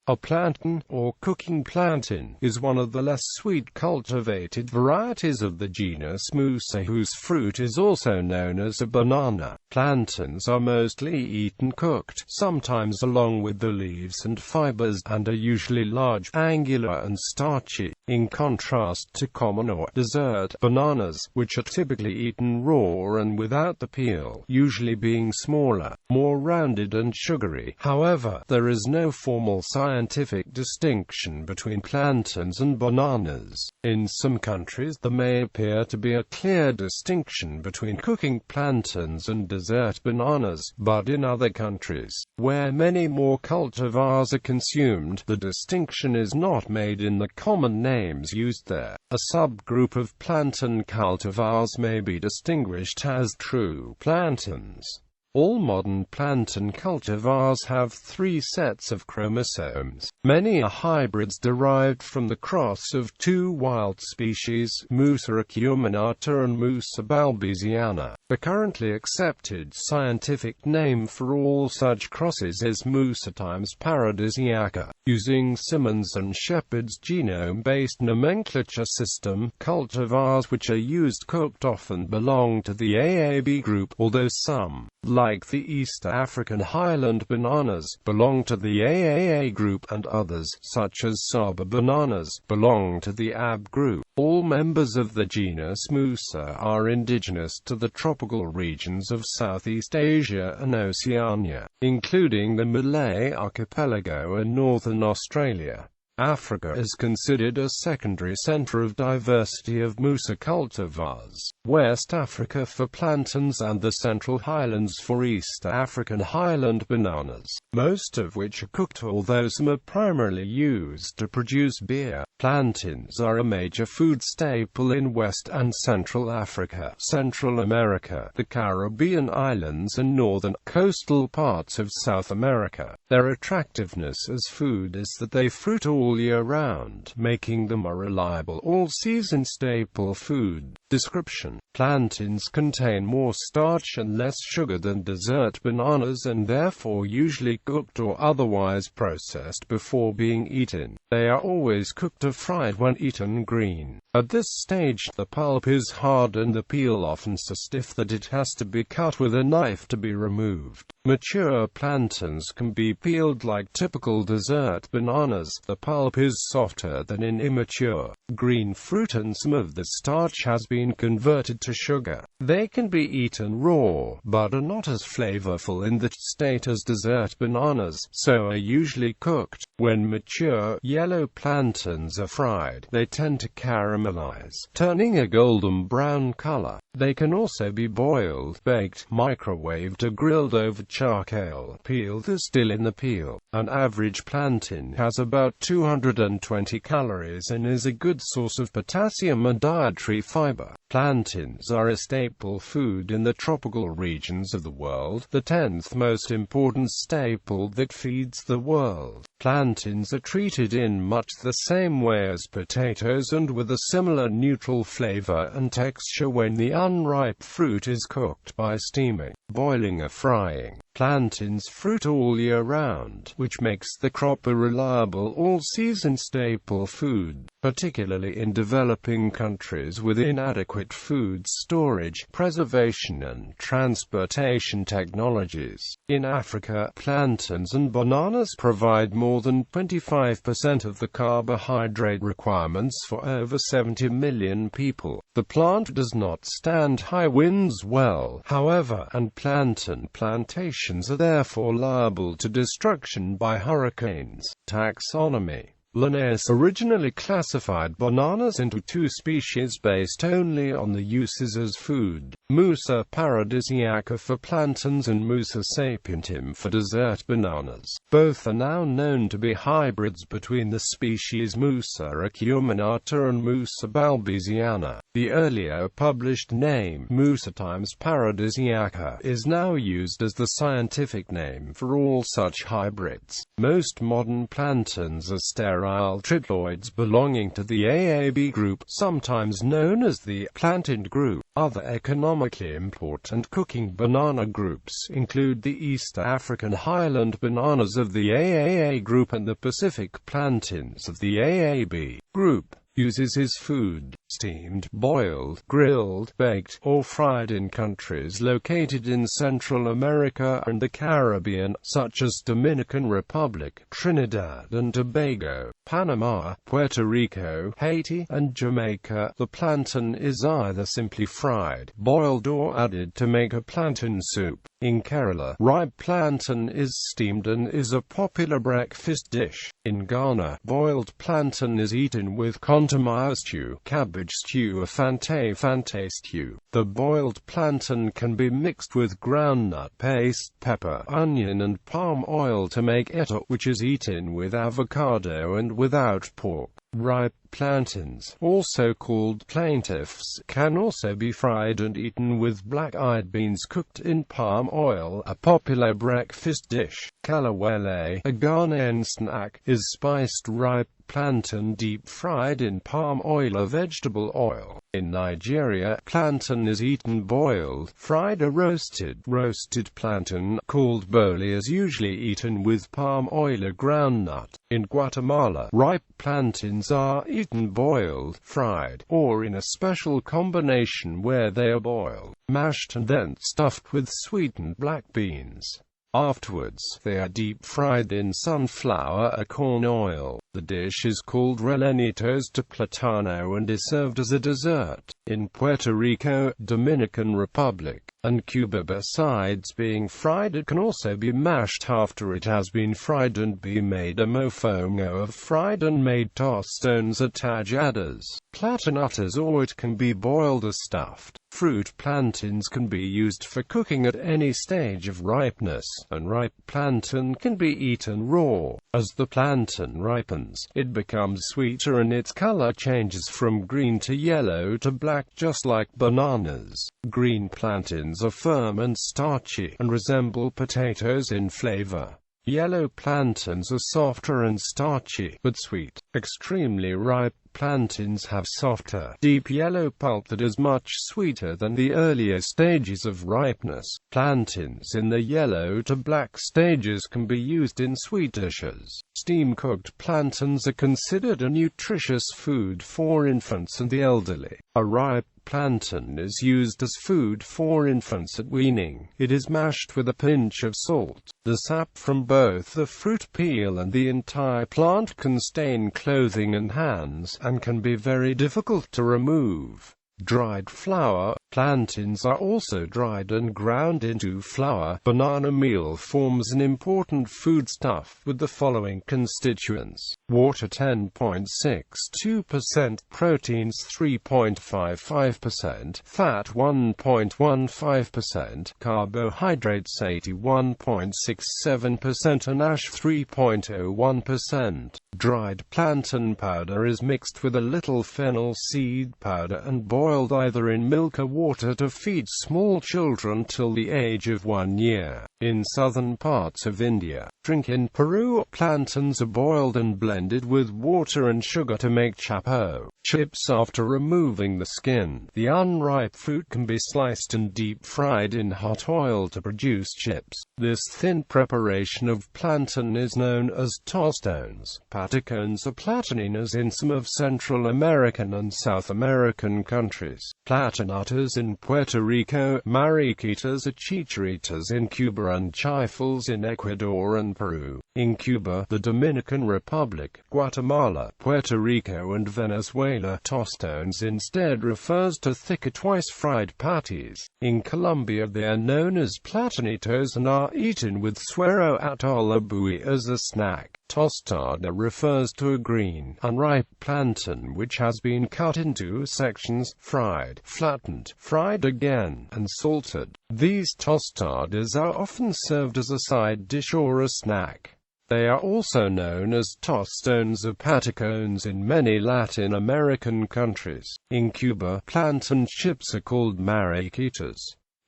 A plantain, or cooking plantain, is one of the less sweet cultivated varieties of the genus Musa, whose fruit is also known as a banana. Plantains are mostly eaten cooked, sometimes along with the leaves and fibers, and are usually large, angular and starchy, in contrast to common or dessert bananas, which are typically eaten raw and without the peel, usually being smaller, more rounded and sugary. However, there is no formal scientific distinction between plantains and bananas. In some countries there may appear to be a clear distinction between cooking plantains and dessert bananas, but in other countries, where many more cultivars are consumed, the distinction is not made in the common names used there. A subgroup of plantain cultivars may be distinguished as true plantains. All modern plantain cultivars have 3 sets of chromosomes. Many are hybrids derived from the cross of 2 wild species, Musa acuminata and Musa balbisiana. The currently accepted scientific name for all such crosses is Musa paradisiaca. Using Simmons and Shepard's genome-based nomenclature system, cultivars which are used cooked often belong to the AAB group, although some, like the East African highland bananas, belong to the AAA group, and others, such as Saba bananas, belong to the AB group. All members of the genus Musa are indigenous to the tropical regions of Southeast Asia and Oceania, including the Malay Archipelago and northern Australia. Africa is considered a secondary center of diversity of Musa cultivars. West Africa for plantains and the Central Highlands for East African highland bananas, most of which are cooked, although some are primarily used to produce beer. Plantains are a major food staple in West and Central Africa, Central America, the Caribbean islands and northern, coastal parts of South America. Their attractiveness as food is that they fruit all year round, making them a reliable, all-season staple food. Description: plantains contain more starch and less sugar than dessert bananas, and therefore usually cooked or otherwise processed before being eaten. They are always cooked or fried when eaten green. At this stage, the pulp is hard and the peel often so stiff that it has to be cut with a knife to be removed. Mature plantains can be peeled like typical dessert bananas. The pulp is softer than in immature, green fruit, and some of the starch has been converted to sugar. They can be eaten raw, but are not as flavorful in that state as dessert bananas, so are usually cooked. When mature, yellow plantains are fried. They tend to caramelize, turning a golden brown color. They can also be boiled, baked, microwaved, or grilled over charcoal. Peeled is still in the peel. An average plantain has about 220 calories and is a good source of potassium and dietary fiber. Plantains are a staple food in the tropical regions of the world, the 10th most important staple that feeds the world. Plantains are treated in much the same way as potatoes and with a similar neutral flavor and texture when the unripe fruit is cooked by steaming, boiling or frying. Plantains fruit all year round, which makes the crop a reliable all-season staple food, particularly in developing countries with inadequate food storage, preservation and transportation technologies. In Africa, plantains and bananas provide more than 25% of the carbohydrate requirements for over 70 million people. The plant does not stand high winds well, however, and plantain plantations are therefore liable to destruction by hurricanes. Taxonomy. Linnaeus originally classified bananas into 2 species based only on the uses as food: Musa paradisiaca for plantains and Musa sapientum for dessert bananas. Both are now known to be hybrids between the species Musa acuminata and Musa balbisiana. The earlier published name, Musa paradisiaca, is now used as the scientific name for all such hybrids. Most modern plantains are sterile cereal triploids belonging to the AAB group, sometimes known as the plantain group. Other economically important cooking banana groups include the East African highland bananas of the AAA group and the Pacific plantains of the AAB group. Uses his food, steamed, boiled, grilled, baked, or fried in countries located in Central America and the Caribbean, such as Dominican Republic, Trinidad and Tobago, Panama, Puerto Rico, Haiti, and Jamaica. The plantain is either simply fried, boiled or added to make a plantain soup. In Kerala, ripe plantain is steamed and is a popular breakfast dish. In Ghana, boiled plantain is eaten with contomire stew, cabbage stew or fante stew. The boiled plantain can be mixed with groundnut paste, pepper, onion and palm oil to make eto, which is eaten with avocado and without pork. Ripe plantains, also called plantains, can also be fried and eaten with black-eyed beans cooked in palm oil, a popular breakfast dish. Kalawele, a Ghanaian snack, is spiced ripe plantain deep-fried in palm oil or vegetable oil. In Nigeria, plantain is eaten boiled, fried or roasted. Roasted plantain, called boli, is usually eaten with palm oil or groundnut. In Guatemala, ripe plantains are eaten boiled, fried, or in a special combination where they are boiled, mashed and then stuffed with sweetened black beans. Afterwards, they are deep-fried in sunflower or corn oil. The dish is called Relenitos de Platano and is served as a dessert. In Puerto Rico, Dominican Republic, and Cuba, besides being fried, it can also be mashed after it has been fried and be made a mofongo of fried and made tostones or tajadas, platanutas, or it can be boiled or stuffed. Fruit plantains can be used for cooking at any stage of ripeness, and ripe plantain can be eaten raw. As the plantain ripens, it becomes sweeter and its color changes from green to yellow to black, just like bananas. Green plantains are firm and starchy, and resemble potatoes in flavor. Yellow plantains are softer and starchy, but sweet. Extremely ripe plantains have softer, deep yellow pulp that is much sweeter than the earlier stages of ripeness. Plantains in the yellow to black stages can be used in sweet dishes. Steam-cooked plantains are considered a nutritious food for infants and the elderly. A ripe plantain is used as food for infants at weaning. It is mashed with a pinch of salt. The sap from both the fruit peel and the entire plant can stain clothing and hands, and can be very difficult to remove. Dried flour. Plantains are also dried and ground into flour. Banana meal forms an important foodstuff with the following constituents: water 10.62%, proteins 3.55%, fat 1.15%, carbohydrates 81.67%, and ash 3.01%. Dried plantain powder is mixed with a little fennel seed powder and boiled either in milk or water to feed small children till the age of 1 year. In southern parts of India, drink. In Peru, plantains are boiled and blended with water and sugar to make chapo chips after removing the skin. The unripe fruit can be sliced and deep-fried in hot oil to produce chips. This thin preparation of plantain is known as tostones. Patacones or plataninas in some of Central American and South American countries. Platanutas in Puerto Rico, mariquitas or chicharitas in Cuba, and chifles in Ecuador and Peru. In Cuba, the Dominican Republic, Guatemala, Puerto Rico and Venezuela, tostones instead refers to thicker twice-fried patties. In Colombia they are known as platanitos and are eaten with suero atol or bui as a snack. Tostada refers to a green, unripe plantain which has been cut into sections, fried, flattened, fried again, and salted. These tostadas are often served as a side dish or a snack. They are also known as tostones or patacones in many Latin American countries. In Cuba, plantain chips are called mariquitas.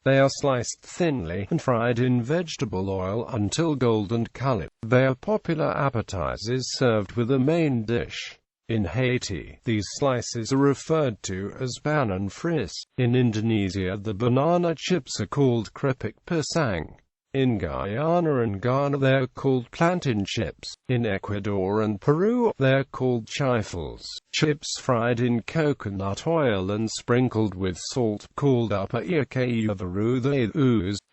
They are sliced thinly and fried in vegetable oil until golden color. They are popular appetizers served with a main dish. In Haiti, these slices are referred to as banan fris. In Indonesia, the banana chips are called keripik pisang. In Guyana and Ghana they are called plantain chips. In Ecuador and Peru, they are called chifles. Chips fried in coconut oil and sprinkled with salt, called upper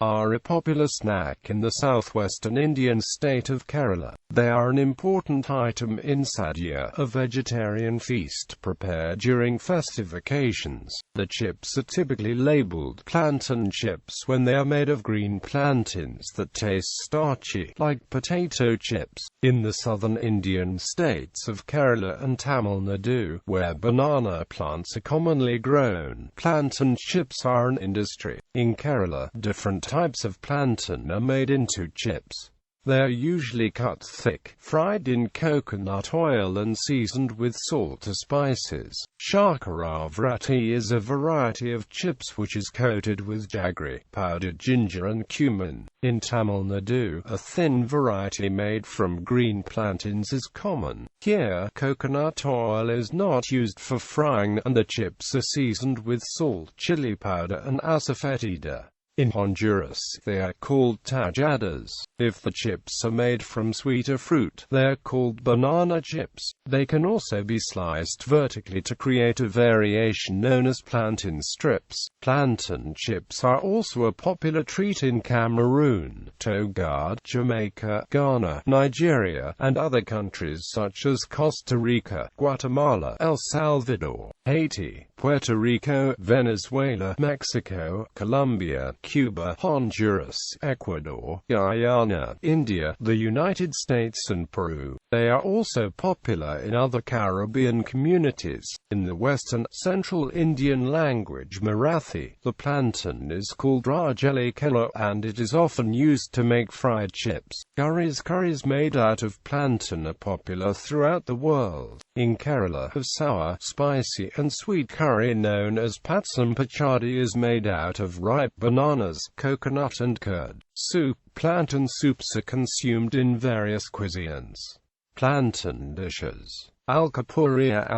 are a popular snack in the southwestern Indian state of Kerala. They are an important item in sadhya, a vegetarian feast prepared during festive occasions. The chips are typically labeled plantain chips when they are made of green plantains that taste starchy, like potato chips. In the southern Indian states of Kerala and Tamil Nadu, where banana plants are commonly grown, plantain chips are an industry. In Kerala, different types of plantain are made into chips. They are usually cut thick, fried in coconut oil and seasoned with salt or spices. Shakaravratti is a variety of chips which is coated with jaggery, powdered ginger and cumin. In Tamil Nadu, a thin variety made from green plantains is common. Here, coconut oil is not used for frying and the chips are seasoned with salt, chili powder and asafoetida. In Honduras, they are called tajadas. If the chips are made from sweeter fruit, they are called banana chips. They can also be sliced vertically to create a variation known as plantain strips. Plantain chips are also a popular treat in Cameroon, Togo, Jamaica, Ghana, Nigeria, and other countries such as Costa Rica, Guatemala, El Salvador, Haiti, Puerto Rico, Venezuela, Mexico, Colombia, Cuba, Honduras, Ecuador, Guyana, India, the United States and Peru. They are also popular in other Caribbean communities. In the Western, Central Indian language Marathi, the plantain is called rajeli kela and it is often used to make fried chips. Curries made out of plantain are popular throughout the world. In Kerala, a sour, spicy and sweet curry known as patsam pachadi is made out of ripe bananas, coconut and curd. Plantain soups are consumed in various cuisines. Plantain dishes. Alcapurria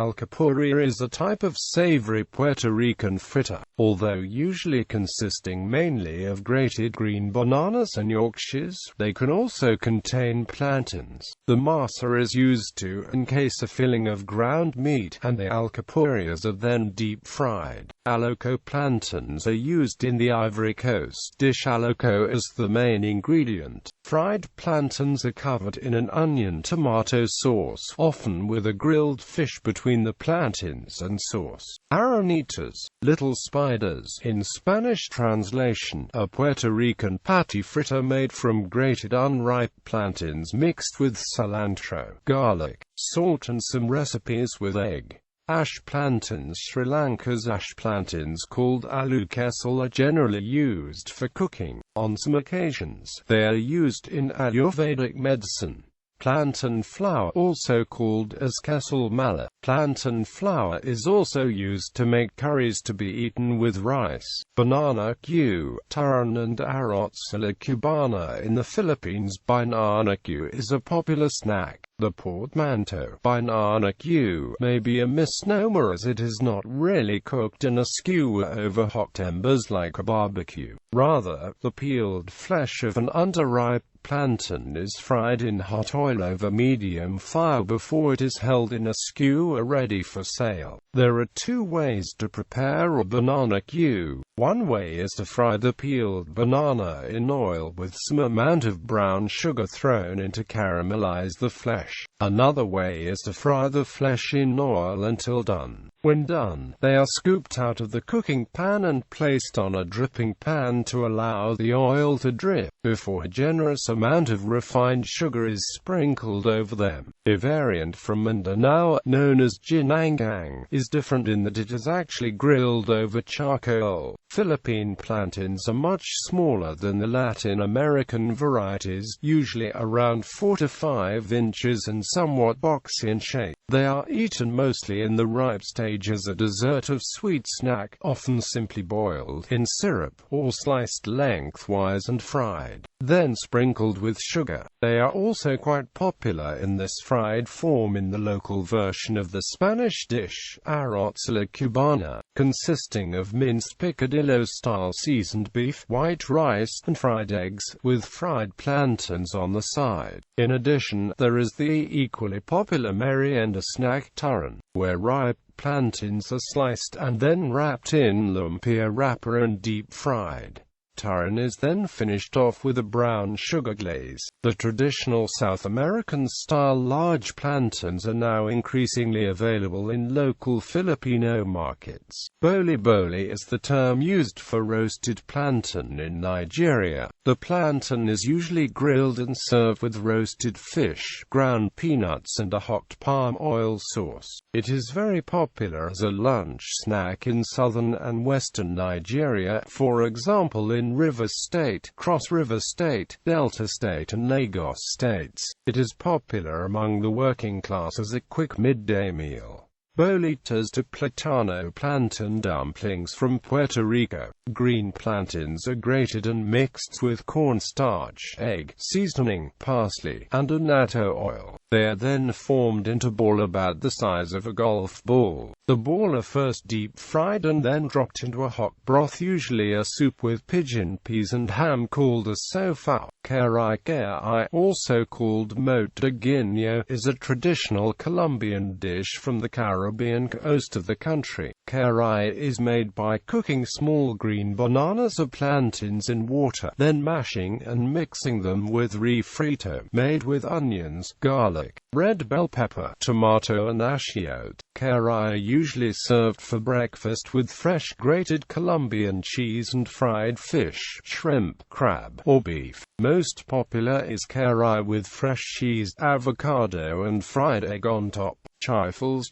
is a type of savory Puerto Rican fritter, although usually consisting mainly of grated green bananas and Yorkshires. They can also contain plantains. The masa is used to encase a filling of ground meat, and the alcapurrias are then deep-fried. Aloco plantains are used in the Ivory Coast dish aloco as the main ingredient. Fried plantains are covered in an onion-tomato sauce, often with a grilled fish between the plantains and sauce. Aranitas, little spiders, in Spanish translation, a Puerto Rican patty fritter made from grated unripe plantains mixed with cilantro, garlic, salt and some recipes with egg. Ash plantains. Sri Lanka's ash plantains, called aloo kesal, are generally used for cooking. On some occasions, they are used in Ayurvedic medicine. Plantain flour, also called as kesal mala. Plantain flour is also used to make curries to be eaten with rice. Banana Q, Taran and Arroz a la Cubana in the Philippines. Banana Q is a popular snack. The portmanteau, banana Q, may be a misnomer as it is not really cooked in a skewer over hot embers like a barbecue. Rather, the peeled flesh of an underripe plantain is fried in hot oil over medium fire before it is held in a skewer ready for sale. There are two ways to prepare a banana Q. One way is to fry the peeled banana in oil with some amount of brown sugar thrown in to caramelize the flesh. Another way is to fry the flesh in oil until done. When done, they are scooped out of the cooking pan and placed on a dripping pan to allow the oil to drip, before a generous amount of refined sugar is sprinkled over them. A variant from Mindanao, known as ginanggang, is different in that it is actually grilled over charcoal. Philippine plantains are much smaller than the Latin American varieties, usually around 4 to 5 inches and somewhat boxy in shape. They are eaten mostly in the ripe stage as a dessert of sweet snack, often simply boiled in syrup, or sliced lengthwise and fried, then sprinkled with sugar. They are also quite popular in this fried form in the local version of the Spanish dish, arroz a la cubana, consisting of minced picadillo-style seasoned beef, white rice, and fried eggs, with fried plantains on the side. In addition, there is the equally popular merienda snack taran, where ripe plantains are sliced and then wrapped in lumpia wrapper and deep-fried. Taran is then finished off with a brown sugar glaze. The traditional South American-style large plantains are now increasingly available in local Filipino markets. Boli is the term used for roasted plantain in Nigeria. The plantain is usually grilled and served with roasted fish, ground peanuts and a hot palm oil sauce. It is very popular as a lunch snack in southern and western Nigeria, for example in River State, Cross River State, Delta State and Lagos states. It is popular among the working class as a quick midday meal. Bolitas De Platano plantain dumplings from Puerto Rico. Green plantains are grated and mixed with cornstarch, egg, seasoning, parsley, and annatto oil. They are then formed into ball about the size of a golf ball. The ball are first deep-fried and then dropped into a hot broth, usually a soup with pigeon peas and ham called a sofao. Caray, also called mote de guineo, is a traditional Colombian dish from the Caribbean coast of the country. Caray is made by cooking small green bananas or plantains in water, then mashing and mixing them with refrito, made with onions, garlic, red bell pepper, tomato and achiote. Caray usually served for breakfast with fresh grated Colombian cheese and fried fish, shrimp, crab, or beef. Most popular is caray with fresh cheese, avocado and fried egg on top. Chifles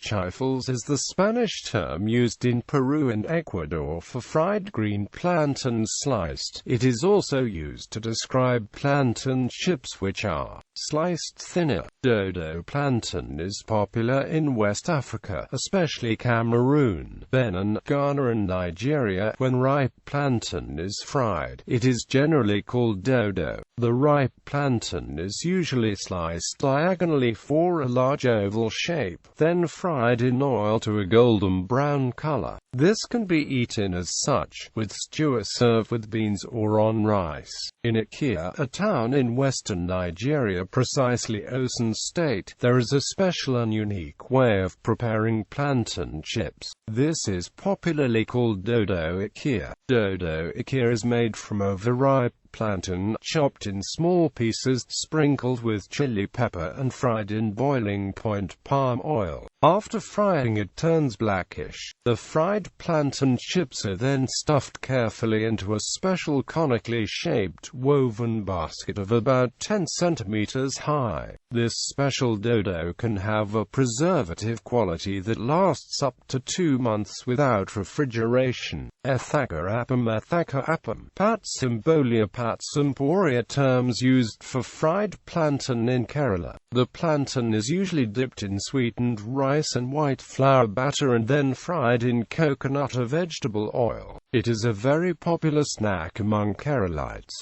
is the Spanish term used in Peru and Ecuador for fried green plantains sliced. It is also used to describe plantain chips which are sliced thinner. Dodo plantain is popular in West Africa, especially Cameroon, Benin, Ghana and Nigeria. When ripe plantain is fried, it is generally called dodo. The ripe plantain is usually sliced diagonally for a large oval shape, then fried in oil to a golden brown color. This can be eaten as such, with stew served with beans or on rice. In Ikea, a town in western Nigeria, precisely Osun State, there is a special and unique way of preparing plantain chips. This is popularly called dodo Ikea. Dodo Ikea is made from overripe plantain, chopped in small pieces, sprinkled with chili pepper and fried in boiling point palm oil. After frying it turns blackish. The fried plantain chips are then stuffed carefully into a special conically shaped, woven basket of about 10 centimeters high. This special dodo can have a preservative quality that lasts up to 2 months without refrigeration. Ethaka appam, patsimbolia patsimporia, terms used for fried plantain in Kerala. The plantain is usually dipped in sweetened rice and white flour batter and then fried in coconut or vegetable oil. It is a very popular snack among Keralites.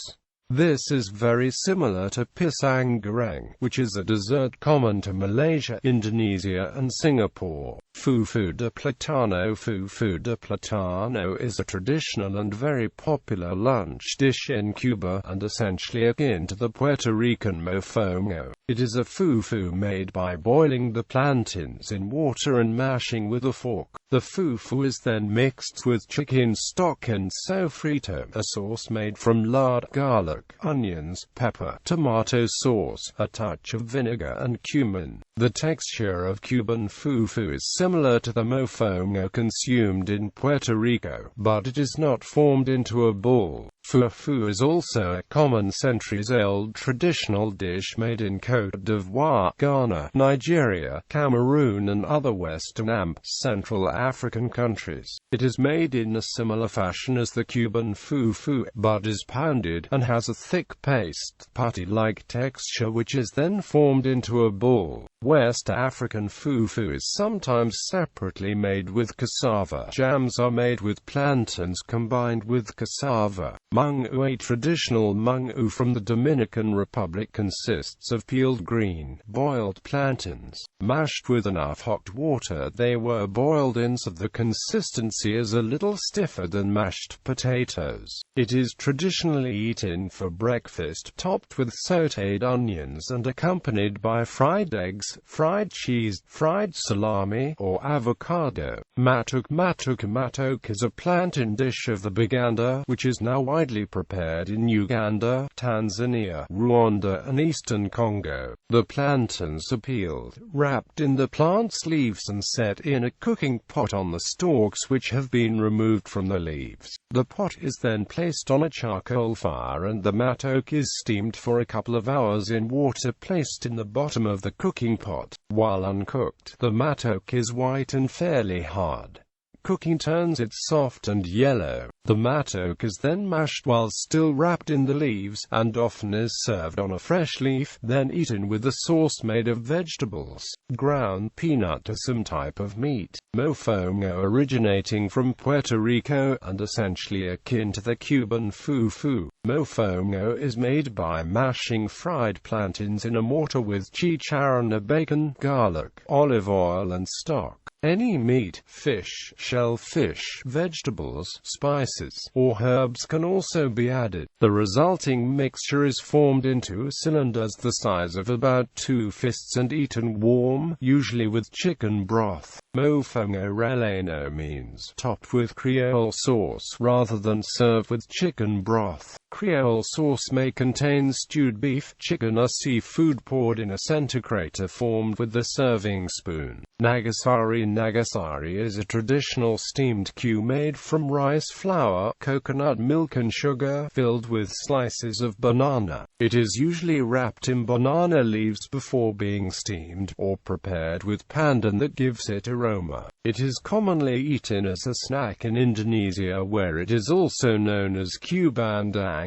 This is very similar to Pisang Goreng, which is a dessert common to Malaysia, Indonesia and Singapore. Fufu de Platano. Fufu de Platano is a traditional and very popular lunch dish in Cuba, and essentially akin to the Puerto Rican mofongo. It is a fufu made by boiling the plantains in water and mashing with a fork. The fufu is then mixed with chicken stock and sofrito, a sauce made from lard, garlic, onions, pepper, tomato sauce, a touch of vinegar and cumin. The texture of Cuban fufu is similar to the mofongo consumed in Puerto Rico, but it is not formed into a ball. Fufu is also a common centuries-old traditional dish made in Côte d'Ivoire, Ghana, Nigeria, Cameroon and other Western and Central African countries. It is made in a similar fashion as the Cuban fufu, but is pounded, and has a thick paste, putty-like texture which is then formed into a ball. West African fufu is sometimes separately made with cassava. Jams are made with plantains combined with cassava. Mungu, a traditional mungu from the Dominican Republic, consists of peeled green, boiled plantains, mashed with enough hot water. They were boiled in so the consistency is a little stiffer than mashed potatoes. It is traditionally eaten for breakfast, topped with sautéed onions and accompanied by fried eggs, fried cheese, fried salami, or avocado. Matok is a plantain dish of the Baganda, which is now widely prepared in Uganda, Tanzania, Rwanda and eastern Congo. The plantains are peeled, wrapped in the plant's leaves and set in a cooking pot on the stalks which have been removed from the leaves. The pot is then placed on a charcoal fire and the matok is steamed for a couple of hours in water placed in the bottom of the cooking pot. While uncooked, the matok is white and fairly hard. Cooking turns it soft and yellow. The matok is then mashed while still wrapped in the leaves, and often is served on a fresh leaf, then eaten with a sauce made of vegetables, ground peanut or some type of meat. Mofongo, originating from Puerto Rico, and essentially akin to the Cuban fufu. Mofongo is made by mashing fried plantains in a mortar with chicharron, bacon, garlic, olive oil and stock. Any meat, fish, shellfish, vegetables, spices, or herbs can also be added. The resulting mixture is formed into cylinders the size of about 2 fists and eaten warm, usually with chicken broth. Mofongo relleno means topped with Creole sauce rather than served with chicken broth. Creole sauce may contain stewed beef, chicken or seafood poured in a centigrator formed with the serving spoon. Nagasari is a traditional steamed cue made from rice flour, coconut milk and sugar, filled with slices of banana. It is usually wrapped in banana leaves before being steamed, or prepared with pandan that gives it aroma. It is commonly eaten as a snack in Indonesia, where it is also known as cue bandang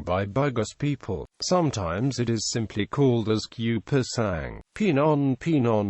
by Bugis people. Sometimes it is simply called as cue pisang. Pinon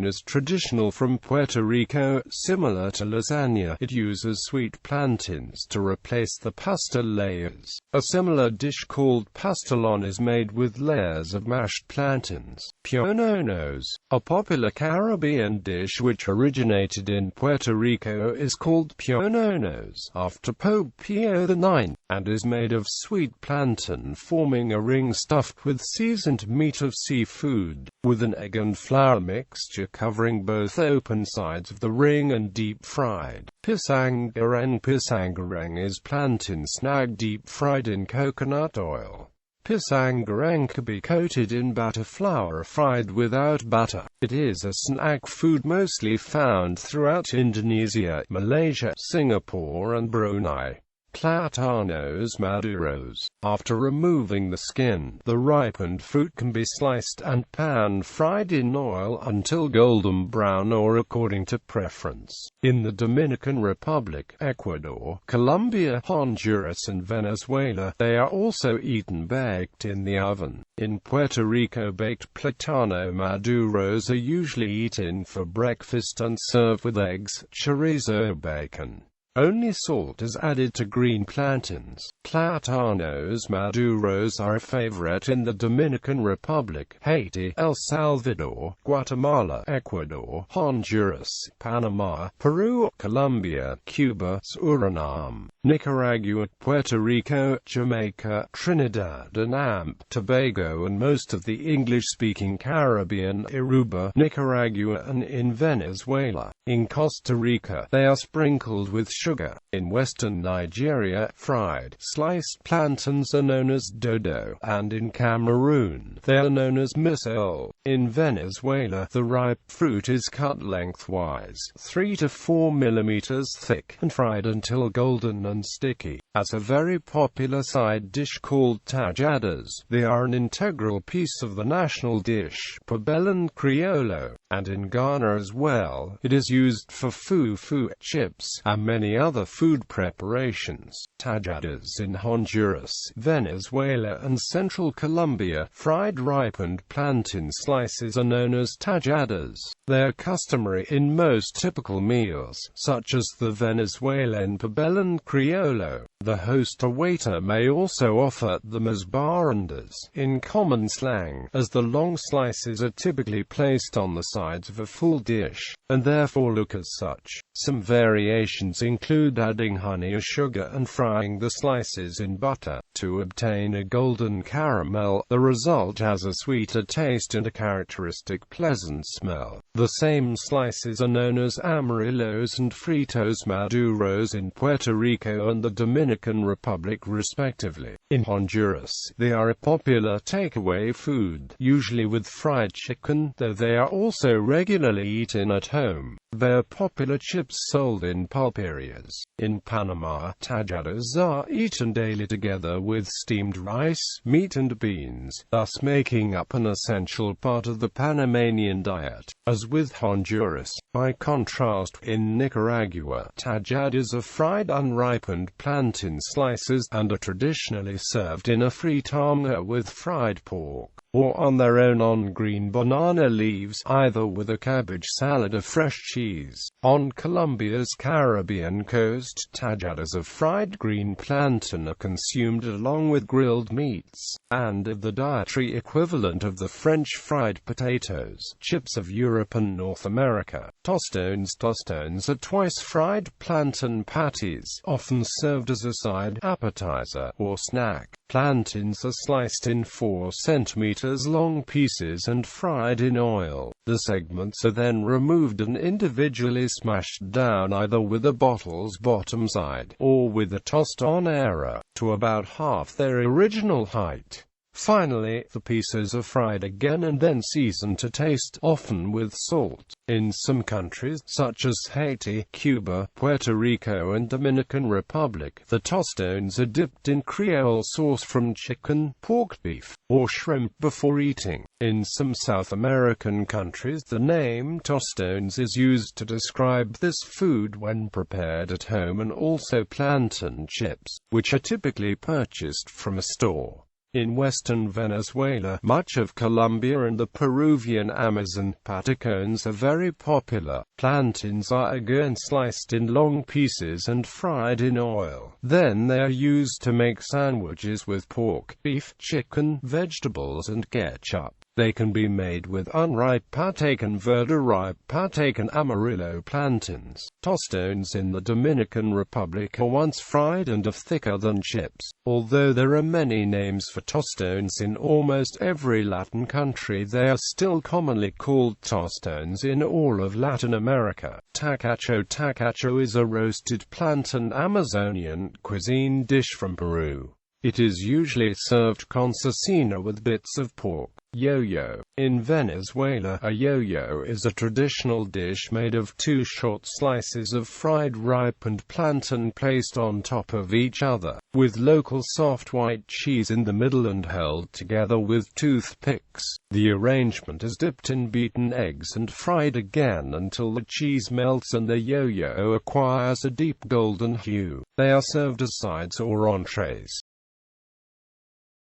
is traditional from Puerto Rico. Similar to lasagna, it uses sweet plantains to replace the pasta layers. A similar dish called pastelon is made with layers of mashed plantains. Piononos, a popular Caribbean dish which originated in Puerto Rico, is called piononos after Pope Pio IX, and is made of sweet plantain forming a ring stuffed with seasoned meat of seafood, with an egg and flour mixture covering both open sides of the ring and deep fried. Pisang Goreng is plantain snag deep fried in coconut oil. Pisang Goreng can be coated in batter flour or fried without batter. It is a snack food mostly found throughout Indonesia, Malaysia, Singapore and Brunei. Platanos Maduros. After removing the skin, the ripened fruit can be sliced and pan-fried in oil until golden brown or according to preference. In the Dominican Republic, Ecuador, Colombia, Honduras and Venezuela, they are also eaten baked in the oven. In Puerto Rico, baked Platanos Maduros are usually eaten for breakfast and served with eggs, chorizo or bacon. Only salt is added to green plantains. Platanos Maduros are a favorite in the Dominican Republic, Haiti, El Salvador, Guatemala, Ecuador, Honduras, Panama, Peru, Colombia, Cuba, Suriname, Nicaragua, Puerto Rico, Jamaica, Trinidad and Tobago and most of the English-speaking Caribbean, Aruba, Nicaragua and in Venezuela. In Costa Rica, they are sprinkled with sugar. In western Nigeria, fried, sliced plantains are known as dodo, and in Cameroon, they are known as Musa. In Venezuela, the ripe fruit is cut lengthwise, 3 to 4 millimeters thick, and fried until golden and sticky. As a very popular side dish called tajadas, they are an integral piece of the national dish, Poblanan Criollo, and in Ghana as well, it is used for fufu, chips, and many other food preparations. Tajadas in Honduras, Venezuela, and central Colombia, fried ripened plantain slices are known as tajadas. They are customary in most typical meals, such as the Venezuelan Poblanan Criollo. The host or waiter may also offer them as barandas, in common slang, as the long slices are typically placed on the sides of a full dish, and therefore look as such. Some variations include adding honey or sugar and frying the slices in butter, to obtain a golden caramel. The result has a sweeter taste and a characteristic pleasant smell. The same slices are known as amarillos and fritos maduros in Puerto Rico and the Dominican Republic respectively. In Honduras, they are a popular takeaway food, usually with fried chicken, though they are also regularly eaten at home. They are popular chips sold in pulperias. In Panama, tajadas are eaten daily together with steamed rice, meat and beans, thus making up an essential part of the Panamanian diet. As with Honduras, by contrast, in Nicaragua, tajadas are fried unripened plantain slices, and are traditionally served in a fritanga with fried pork, or on their own on green banana leaves, either with a cabbage salad or fresh cheese. On Colombia's Caribbean coast, tajadas of fried green plantain are consumed along with grilled meats, and the dietary equivalent of the French fried potatoes, chips of Europe and North America. Tostones are twice fried plantain patties, often served as a side, appetizer, or snack. Plantains are sliced in 4 centimeters long pieces and fried in oil. The segments are then removed and individually smashed down either with a bottle's bottom side, or with a tostada, to about half their original height. Finally, the pieces are fried again and then seasoned to taste, often with salt. In some countries, such as Haiti, Cuba, Puerto Rico and Dominican Republic, the tostones are dipped in Creole sauce from chicken, pork, beef, or shrimp before eating. In some South American countries, the name tostones is used to describe this food when prepared at home, and also plantain chips, which are typically purchased from a store. In western Venezuela, much of Colombia and the Peruvian Amazon, patacones are very popular. Plantains are again sliced in long pieces and fried in oil. Then they are used to make sandwiches with pork, beef, chicken, vegetables and ketchup. They can be made with unripe Patacan verde, ripe Patacan amarillo plantains. Tostones in the Dominican Republic are once fried and are thicker than chips. Although there are many names for tostones in almost every Latin country, they are still commonly called tostones in all of Latin America. Tacacho is a roasted plantain Amazonian cuisine dish from Peru. It is usually served con cecina with bits of pork. Yo-yo. In Venezuela, a yo-yo is a traditional dish made of 2 short slices of fried ripened plantain placed on top of each other, with local soft white cheese in the middle and held together with toothpicks. The arrangement is dipped in beaten eggs and fried again until the cheese melts and the yo-yo acquires a deep golden hue. They are served as sides or entrees.